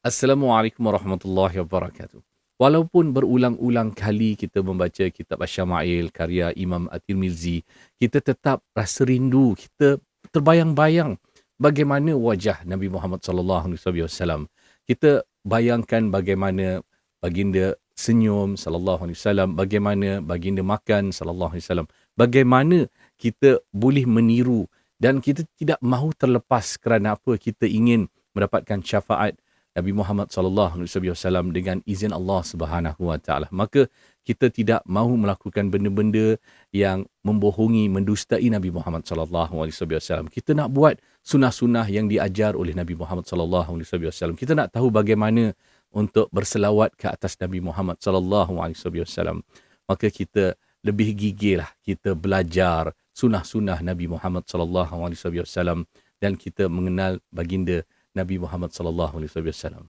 Assalamualaikum warahmatullahi wabarakatuh. Walaupun berulang-ulang kali kita membaca kitab Asy-Syama'il karya Imam At-Tirmizi, kita tetap rasa rindu, kita terbayang-bayang bagaimana wajah Nabi Muhammad sallallahu alaihi wasallam. Kita bayangkan bagaimana baginda senyum sallallahu alaihi wasallam, bagaimana baginda makan sallallahu alaihi wasallam, bagaimana kita boleh meniru dan kita tidak mahu terlepas kerana apa kita ingin mendapatkan syafaat Nabi Muhammad sallallahu alaihi wasallam dengan izin Allah Subhanahu wa taala. Maka kita tidak mahu melakukan benda-benda yang membohongi, mendustai Nabi Muhammad sallallahu alaihi wasallam. Kita nak buat sunnah-sunnah yang diajar oleh Nabi Muhammad sallallahu alaihi wasallam. Kita nak tahu bagaimana untuk berselawat ke atas Nabi Muhammad sallallahu alaihi wasallam. Maka kita lebih gigihlah kita belajar sunnah-sunnah Nabi Muhammad sallallahu alaihi wasallam dan kita mengenal baginda Nabi Muhammad sallallahu alaihi wasallam.